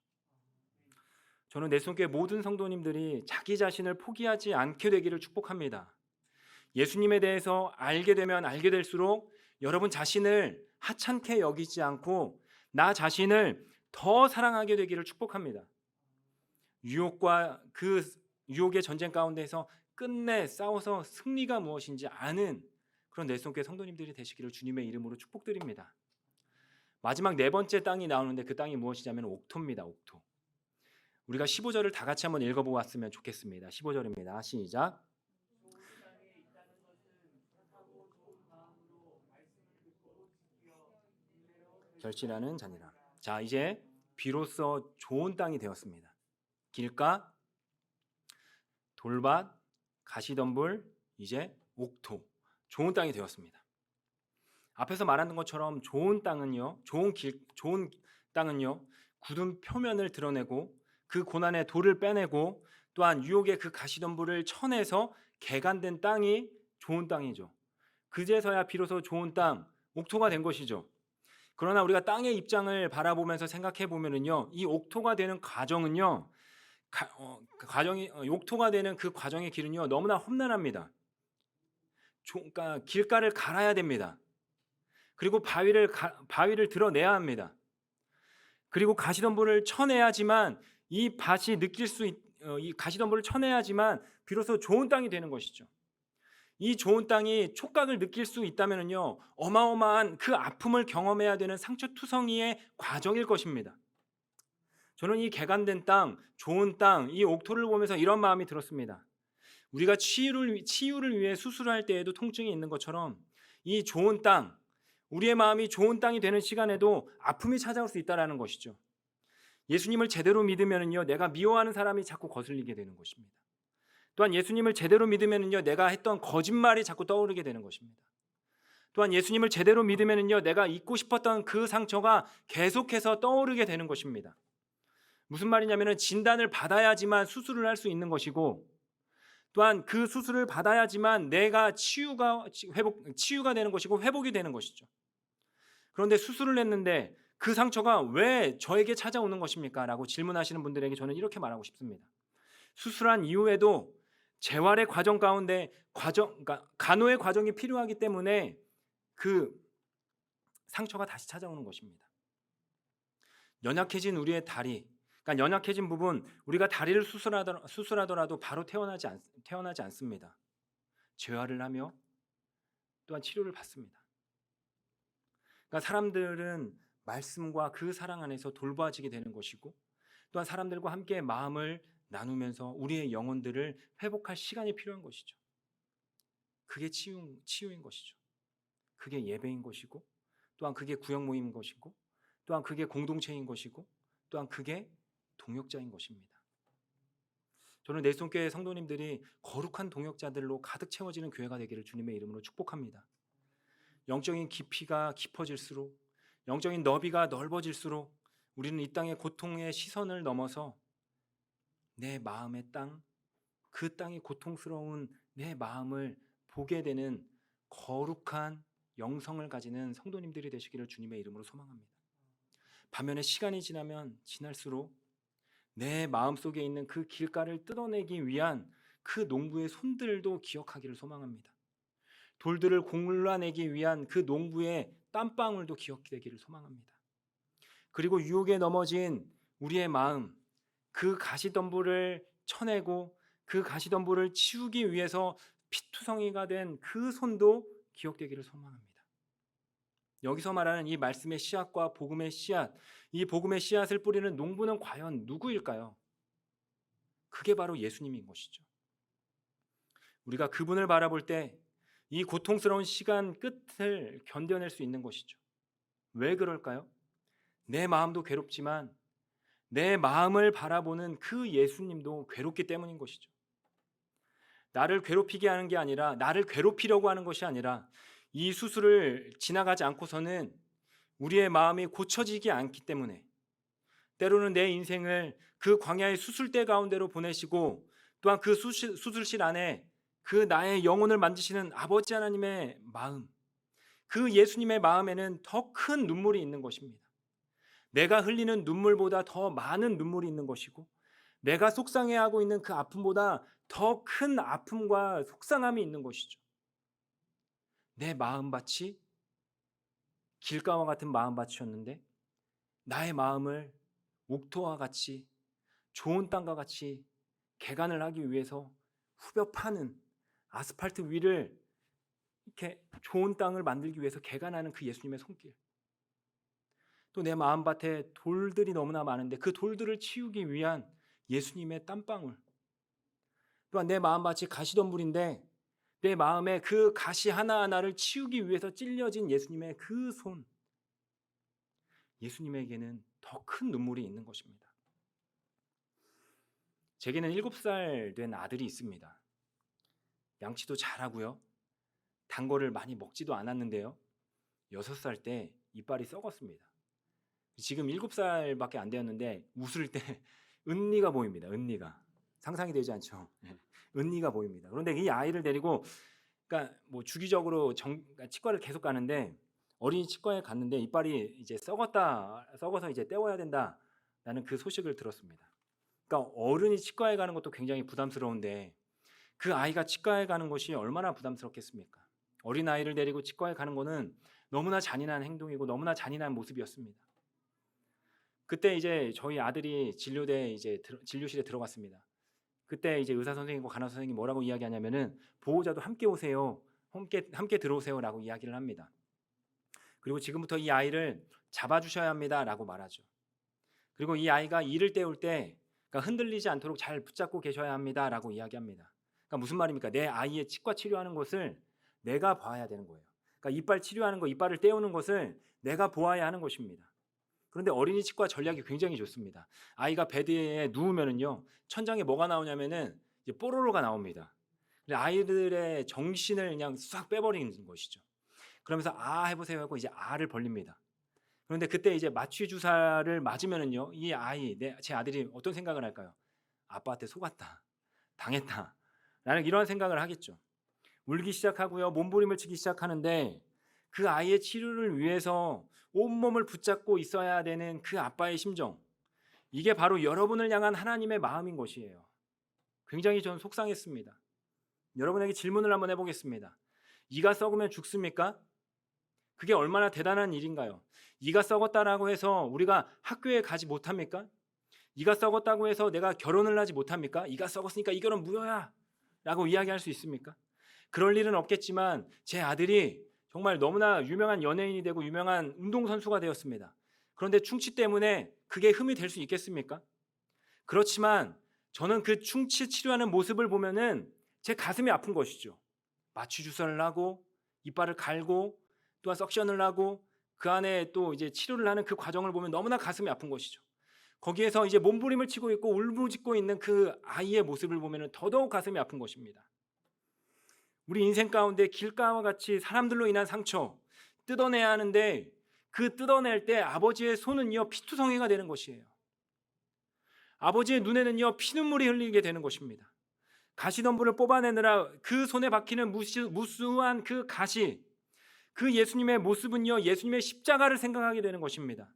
저는 내손교회 모든 성도님들이 자기 자신을 포기하지 않게 되기를 축복합니다. 예수님에 대해서 알게 되면 알게 될수록 여러분 자신을 하찮게 여기지 않고 나 자신을 더 사랑하게 되기를 축복합니다. 유혹과 그 유혹의 전쟁 가운데서 끝내 싸워서 승리가 무엇인지 아는 그런 내손교회 성도님들이 되시기를 주님의 이름으로 축복드립니다. 마지막 네 번째 땅이 나오는데 그 땅이 무엇이냐면 옥토입니다. 옥토. 우리가 15절을 다 같이 한번 읽어보고 왔으면 좋겠습니다. 15절입니다. 시작. 결실하는 자니라. 자, 이제 비로소 좋은 땅이 되었습니다. 길가, 돌밭, 가시덤불, 이제 옥토, 좋은 땅이 되었습니다. 앞에서 말하는 것처럼 좋은 땅은요, 좋은 땅은요, 굳은 표면을 드러내고 그 고난의 돌을 빼내고 또한 유혹의 그 가시덤불을 쳐내서 개간된 땅이 좋은 땅이죠. 그제서야 비로소 좋은 땅, 옥토가 된 것이죠. 그러나 우리가 땅의 입장을 바라보면서 생각해 보면은요, 이 옥토가 되는 과정은요, 옥토가 되는 그 과정의 길은요, 너무나 험난합니다. 그러니까 길가를 갈아야 됩니다. 그리고 바위를 드러내야 합니다. 그리고 가시덤불을 쳐내야지만 이 가시덤불을 쳐내야지만 비로소 좋은 땅이 되는 것이죠. 이 좋은 땅이 촉각을 느낄 수 있다면은요, 어마어마한 그 아픔을 경험해야 되는 상처투성이의 과정일 것입니다. 저는 이 개간된 땅, 좋은 땅, 이 옥토를 보면서 이런 마음이 들었습니다. 우리가 치유를 위해 수술할 때에도 통증이 있는 것처럼 이 좋은 땅, 우리의 마음이 좋은 땅이 되는 시간에도 아픔이 찾아올 수 있다는 것이죠. 예수님을 제대로 믿으면요, 내가 미워하는 사람이 자꾸 거슬리게 되는 것입니다. 또한 예수님을 제대로 믿으면요, 내가 했던 거짓말이 자꾸 떠오르게 되는 것입니다. 또한 예수님을 제대로 믿으면요, 내가 잊고 싶었던 그 상처가 계속해서 떠오르게 되는 것입니다. 무슨 말이냐면은 진단을 받아야지만 수술을 할 수 있는 것이고, 또한 그 수술을 받아야지만 내가 치유가 되는 것이고 회복이 되는 것이죠. 그런데 수술을 했는데 그 상처가 왜 저에게 찾아오는 것입니까? 라고 질문하시는 분들에게 저는 이렇게 말하고 싶습니다. 수술한 이후에도 재활의 과정 가운데 그러니까 간호의 과정이 필요하기 때문에 그 상처가 다시 찾아오는 것입니다. 연약해진 우리의 다리, 그러니까 연약해진 부분, 우리가 다리를 수술하더라도 바로 태어나지 않습니다. 재활을 하며 또한 치료를 받습니다. 그러니까 사람들은 말씀과 그 사랑 안에서 돌보아지게 되는 것이고, 또한 사람들과 함께 마음을 나누면서 우리의 영혼들을 회복할 시간이 필요한 것이죠. 그게 치유인 것이죠. 그게 예배인 것이고, 또한 그게 구역 모임인 것이고, 또한 그게 공동체인 것이고, 또한 그게 동역자인 것입니다. 저는 내손교회 성도님들이 거룩한 동역자들로 가득 채워지는 교회가 되기를 주님의 이름으로 축복합니다. 영적인 깊이가 깊어질수록, 영적인 너비가 넓어질수록 우리는 이 땅의 고통의 시선을 넘어서 내 마음의 땅, 그 땅이 고통스러운 내 마음을 보게 되는 거룩한 영성을 가지는 성도님들이 되시기를 주님의 이름으로 소망합니다. 반면에 시간이 지날수록 내 마음속에 있는 그 길가를 뜯어내기 위한 그 농부의 손들도 기억하기를 소망합니다. 돌들을 골라내기 위한 그 농부의 땀방울도 기억되기를 소망합니다. 그리고 유혹에 넘어진 우리의 마음, 그 가시덤불을 쳐내고 그 가시덤불을 치우기 위해서 피투성이가 된 그 손도 기억되기를 소망합니다. 여기서 말하는 이 말씀의 씨앗과 복음의 씨앗, 이 복음의 씨앗을 뿌리는 농부는 과연 누구일까요? 그게 바로 예수님인 것이죠. 우리가 그분을 바라볼 때 이 고통스러운 시간 끝을 견뎌낼 수 있는 것이죠. 왜 그럴까요? 내 마음도 괴롭지만 내 마음을 바라보는 그 예수님도 괴롭기 때문인 것이죠. 나를 괴롭히게 하는 게 아니라, 나를 괴롭히려고 하는 것이 아니라, 이 수술을 지나가지 않고서는 우리의 마음이 고쳐지지 않기 때문에, 때로는 내 인생을 그 광야의 수술대 가운데로 보내시고, 또한 그 수술실 안에 그 나의 영혼을 만지시는 아버지 하나님의 마음, 그 예수님의 마음에는 더 큰 눈물이 있는 것입니다. 내가 흘리는 눈물보다 더 많은 눈물이 있는 것이고, 내가 속상해하고 있는 그 아픔보다 더 큰 아픔과 속상함이 있는 것이죠. 내 마음밭이 길가와 같은 마음밭이었는데 나의 마음을 옥토와 같이 좋은 땅과 같이 개간을 하기 위해서 후벼 파는 아스팔트 위를 이렇게 좋은 땅을 만들기 위해서 개간하는 그 예수님의 손길, 또 내 마음밭에 돌들이 너무나 많은데 그 돌들을 치우기 위한 예수님의 땀방울, 또한 내 마음밭이 가시덤불인데 내 마음에 그 가시 하나하나를 치우기 위해서 찔려진 예수님의 그 손, 예수님에게는 더 큰 눈물이 있는 것입니다. 제게는 7살 된 아들이 있습니다. 양치도 잘하고요, 단 거를 많이 먹지도 않았는데요, 6살 때 이빨이 썩었습니다. 지금 7살밖에 안 되었는데 웃을 때 은니가 보입니다. 은니가 상상이 되지 않죠? 은니가 보입니다. 그런데 이 아이를 데리고, 그러니까 뭐 주기적으로 치과를 계속 가는데 어린이 치과에 갔는데 이빨이 이제 썩어서 이제 떼어야 된다라는 그 소식을 들었습니다. 그러니까 어른이 치과에 가는 것도 굉장히 부담스러운데 그 아이가 치과에 가는 것이 얼마나 부담스럽겠습니까? 어린아이를 데리고 치과에 가는 것은 너무나 잔인한 행동이고 너무나 잔인한 모습이었습니다. 그때 이제 저희 아들이 진료실에 들어갔습니다. 그때 이제 의사 선생님과 간호사 선생님이 뭐라고 이야기하냐면은 보호자도 함께 오세요. 함께 들어오세요라고 이야기를 합니다. 그리고 지금부터 이 아이를 잡아주셔야 합니다라고 말하죠. 그리고 이 아이가 이를 떼울 때 그러니까 흔들리지 않도록 잘 붙잡고 계셔야 합니다라고 이야기합니다. 그러니까 무슨 말입니까? 내 아이의 치과 치료하는 것을 내가 봐야 되는 거예요. 그러니까 이빨 치료하는 거, 이빨을 떼우는 것을 내가 보아야 하는 것입니다. 그런데 어린이 치과 전략이 굉장히 좋습니다. 아이가 베드에 누우면은요, 천장에 뭐가 나오냐면은 이제 뽀로로가 나옵니다. 아이들의 정신을 그냥 싹 빼버리는 것이죠. 그러면서 아 해보세요 하고 이제 아를 벌립니다. 그런데 그때 이제 마취 주사를 맞으면은요, 제 아들이 어떤 생각을 할까요? 아빠한테 속았다, 당했다, 라는 이런 생각을 하겠죠. 울기 시작하고요, 몸부림을 치기 시작하는데 그 아이의 치료를 위해서 온몸을 붙잡고 있어야 되는 그 아빠의 심정, 이게 바로 여러분을 향한 하나님의 마음인 것이에요. 굉장히 저는 속상했습니다. 여러분에게 질문을 한번 해보겠습니다. 이가 썩으면 죽습니까? 그게 얼마나 대단한 일인가요? 이가 썩었다라고 해서 우리가 학교에 가지 못합니까? 이가 썩었다고 해서 내가 결혼을 하지 못합니까? 이가 썩었으니까 이 결혼 무효야 라고 이야기할 수 있습니까? 그럴 일은 없겠지만 제 아들이 정말 너무나 유명한 연예인이 되고 유명한 운동선수가 되었습니다. 그런데 충치 때문에 그게 흠이 될 수 있겠습니까? 그렇지만 저는 그 충치 치료하는 모습을 보면은 제 가슴이 아픈 것이죠. 마취 주사를 하고 이빨을 갈고 또한 석션을 하고 그 안에 또 이제 치료를 하는 그 과정을 보면 너무나 가슴이 아픈 것이죠. 거기에서 이제 몸부림을 치고 있고 울부짖고 있는 그 아이의 모습을 보면 더더욱 가슴이 아픈 것입니다. 우리 인생 가운데 길가와 같이 사람들로 인한 상처 뜯어내야 하는데 그 뜯어낼 때 아버지의 손은요 피투성이가 되는 것이에요. 아버지의 눈에는요 피눈물이 흘리게 되는 것입니다. 가시덤불을 뽑아내느라 그 손에 박히는 무수한 그 가시, 그 예수님의 모습은요 예수님의 십자가를 생각하게 되는 것입니다.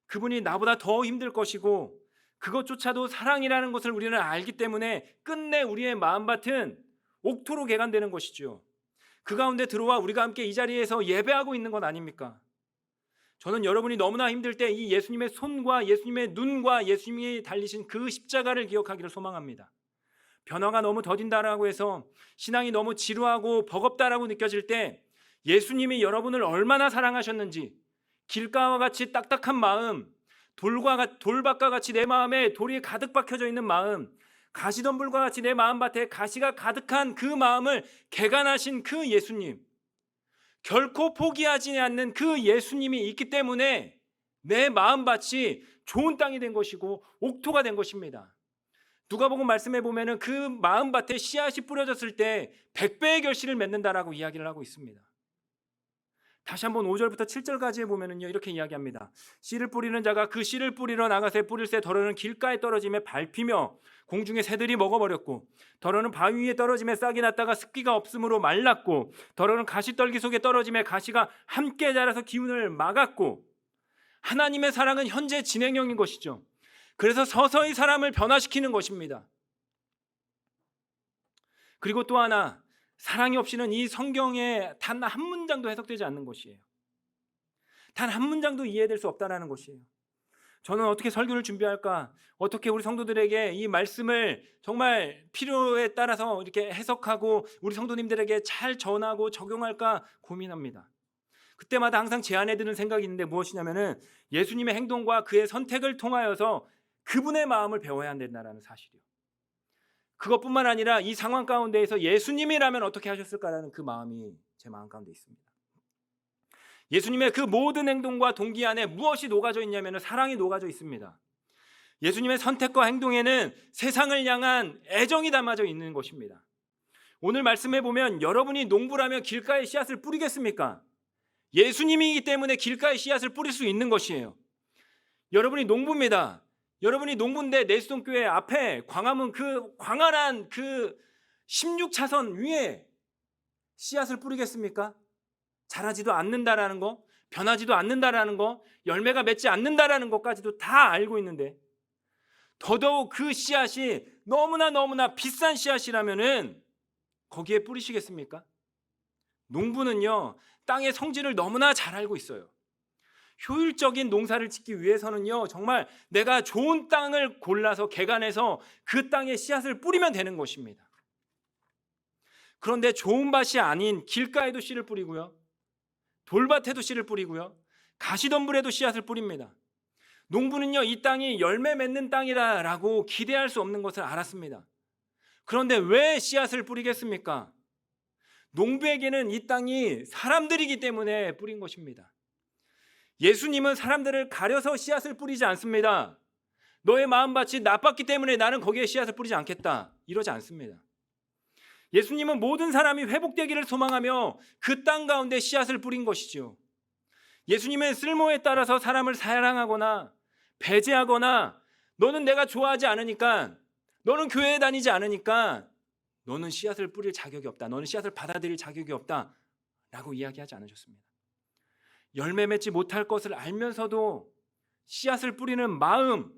그분이 나보다 더 힘들 것이고 그것조차도 사랑이라는 것을 우리는 알기 때문에 끝내 우리의 마음밭은 옥토로 개간되는 것이죠. 그 가운데 들어와 우리가 함께 이 자리에서 예배하고 있는 것 아닙니까? 저는 여러분이 너무나 힘들 때 이 예수님의 손과 예수님의 눈과 예수님이 달리신 그 십자가를 기억하기를 소망합니다. 변화가 너무 더딘다라고 해서 신앙이 너무 지루하고 버겁다라고 느껴질 때 예수님이 여러분을 얼마나 사랑하셨는지, 길가와 같이 딱딱한 마음, 돌밭과 같이 내 마음에 돌이 가득 박혀져 있는 마음, 가시덤불과 같이 내 마음밭에 가시가 가득한 그 마음을 개간하신 그 예수님, 결코 포기하지 않는 그 예수님이 있기 때문에 내 마음밭이 좋은 땅이 된 것이고 옥토가 된 것입니다. 누가복음 말씀해 보면은 그 마음밭에 씨앗이 뿌려졌을 때 100배의 결실을 맺는다라고 이야기를 하고 있습니다. 다시 한번 5절부터 7절까지 보면은요 이렇게 이야기합니다. 씨를 뿌리는 자가 그 씨를 뿌리러 나가세 뿌릴새 더러는 길가에 떨어짐에 밟히며 공중의 새들이 먹어버렸고 더러는 바위 위에 떨어짐에 싹이 났다가 습기가 없으므로 말랐고 더러는 가시떨기 속에 떨어짐에 가시가 함께 자라서 기운을 막았고. 하나님의 사랑은 현재 진행형인 것이죠. 그래서 서서히 사람을 변화시키는 것입니다. 그리고 또 하나, 사랑이 없이는 이 성경에 단 한 문장도 해석되지 않는 것이에요. 단 한 문장도 이해될 수 없다라는 것이에요. 저는 어떻게 설교를 준비할까? 어떻게 우리 성도들에게 이 말씀을 정말 필요에 따라서 이렇게 해석하고 우리 성도님들에게 잘 전하고 적용할까 고민합니다. 그때마다 항상 제 안에 드는 생각이 있는데 무엇이냐면은 예수님의 행동과 그의 선택을 통하여서 그분의 마음을 배워야 한다는 사실이요. 그것뿐만 아니라 이 상황 가운데에서 예수님이라면 어떻게 하셨을까라는 그 마음이 제 마음 가운데 있습니다. 예수님의 그 모든 행동과 동기 안에 무엇이 녹아져 있냐면 사랑이 녹아져 있습니다. 예수님의 선택과 행동에는 세상을 향한 애정이 담아져 있는 것입니다. 오늘 말씀해 보면 여러분이 농부라면 길가에 씨앗을 뿌리겠습니까? 예수님이기 때문에 길가에 씨앗을 뿌릴 수 있는 것이에요. 여러분이 농부입니다. 여러분이 농부인데 내수동교회 앞에 광화문 그 광활한 그 16차선 위에 씨앗을 뿌리겠습니까? 자라지도 않는다라는 거, 변하지도 않는다라는 거, 열매가 맺지 않는다라는 것까지도 다 알고 있는데 더더욱 그 씨앗이 너무나 비싼 씨앗이라면은 거기에 뿌리시겠습니까? 농부는요, 땅의 성질을 너무나 잘 알고 있어요. 효율적인 농사를 짓기 위해서는요, 정말 내가 좋은 땅을 골라서 개간해서 그 땅에 씨앗을 뿌리면 되는 것입니다. 그런데 좋은 밭이 아닌 길가에도 씨를 뿌리고요, 돌밭에도 씨를 뿌리고요, 가시덤불에도 씨앗을 뿌립니다. 농부는요, 이 땅이 열매 맺는 땅이다라고 기대할 수 없는 것을 알았습니다. 그런데 왜 씨앗을 뿌리겠습니까? 농부에게는 이 땅이 사람들이기 때문에 뿌린 것입니다. 예수님은 사람들을 가려서 씨앗을 뿌리지 않습니다. 너의 마음밭이 나빴기 때문에 나는 거기에 씨앗을 뿌리지 않겠다, 이러지 않습니다. 예수님은 모든 사람이 회복되기를 소망하며 그 땅 가운데 씨앗을 뿌린 것이죠. 예수님은 쓸모에 따라서 사람을 사랑하거나 배제하거나 너는 내가 좋아하지 않으니까, 너는 교회에 다니지 않으니까 너는 씨앗을 뿌릴 자격이 없다, 너는 씨앗을 받아들일 자격이 없다 라고 이야기하지 않으셨습니다. 열매 맺지 못할 것을 알면서도 씨앗을 뿌리는 마음,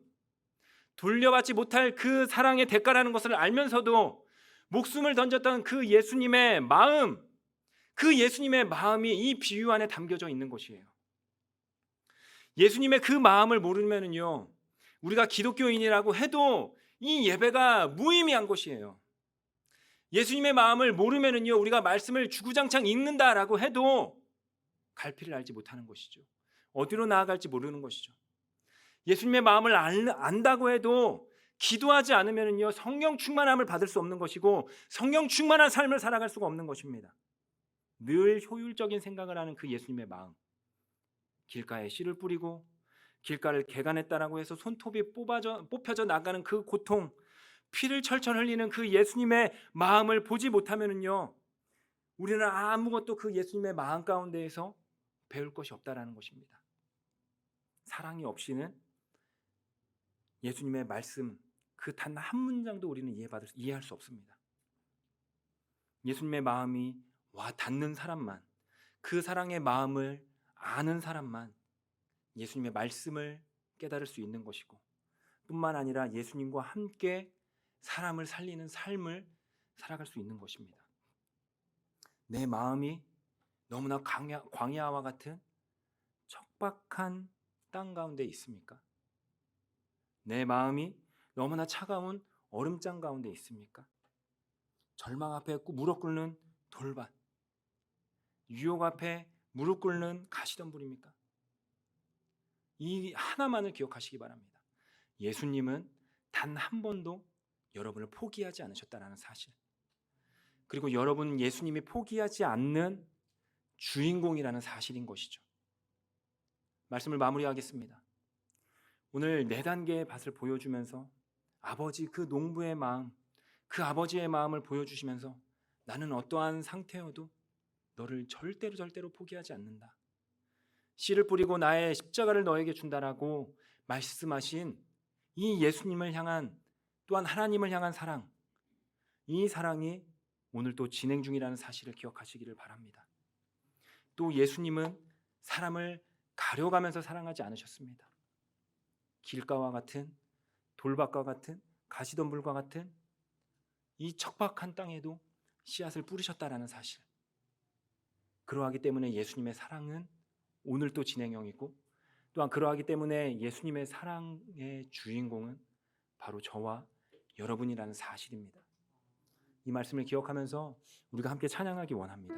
돌려받지 못할 그 사랑의 대가라는 것을 알면서도 목숨을 던졌던 그 예수님의 마음, 그 예수님의 마음이 이 비유 안에 담겨져 있는 것이에요. 예수님의 그 마음을 모르면은요, 우리가 기독교인이라고 해도 이 예배가 무의미한 것이에요. 예수님의 마음을 모르면은요, 우리가 말씀을 주구장창 읽는다라고 해도 갈피를 알지 못하는 것이죠. 어디로 나아갈지 모르는 것이죠. 예수님의 마음을 안다고 해도 기도하지 않으면은요, 성령 충만함을 받을 수 없는 것이고 성령 충만한 삶을 살아갈 수가 없는 것입니다. 늘 효율적인 생각을 하는 그 예수님의 마음, 길가에 씨를 뿌리고 길가를 개간했다라고 해서 손톱이 뽑혀져 나가는 그 고통, 피를 철철 흘리는 그 예수님의 마음을 보지 못하면은요, 우리는 아무것도 그 예수님의 마음 가운데에서 배울 것이 없다라는 것입니다. 사랑이 없이는 예수님의 말씀 그 단 한 문장도 우리는 이해할 수 없습니다. 예수님의 마음이 와 닿는 사람만, 그 사랑의 마음을 아는 사람만 예수님의 말씀을 깨달을 수 있는 것이고, 뿐만 아니라 예수님과 함께 사람을 살리는 삶을 살아갈 수 있는 것입니다. 내 마음이 너무나 광야와 같은 척박한 땅 가운데 있습니까? 내 마음이 너무나 차가운 얼음장 가운데 있습니까? 절망 앞에 무릎 꿇는 돌밭, 유혹 앞에 무릎 꿇는 가시덤불입니까? 이 하나만을 기억하시기 바랍니다. 예수님은 단 한 번도 여러분을 포기하지 않으셨다는 사실, 그리고 여러분은 예수님이 포기하지 않는 주인공이라는 사실인 것이죠. 말씀을 마무리하겠습니다. 오늘 4단계의 밭을 보여주면서 아버지 그 농부의 마음, 그 아버지의 마음을 보여주시면서 나는 어떠한 상태여도 너를 절대로 포기하지 않는다, 씨를 뿌리고 나의 십자가를 너에게 준다라고 말씀하신 이 예수님을 향한, 또한 하나님을 향한 사랑, 이 사랑이 오늘 또 진행 중이라는 사실을 기억하시기를 바랍니다. 또 예수님은 사람을 가려가면서 사랑하지 않으셨습니다. 길가와 같은, 돌밭과 같은, 가시덤불과 같은 이 척박한 땅에도 씨앗을 뿌리셨다라는 사실, 그러하기 때문에 예수님의 사랑은 오늘도 진행형이고, 또한 그러하기 때문에 예수님의 사랑의 주인공은 바로 저와 여러분이라는 사실입니다. 이 말씀을 기억하면서 우리가 함께 찬양하기 원합니다.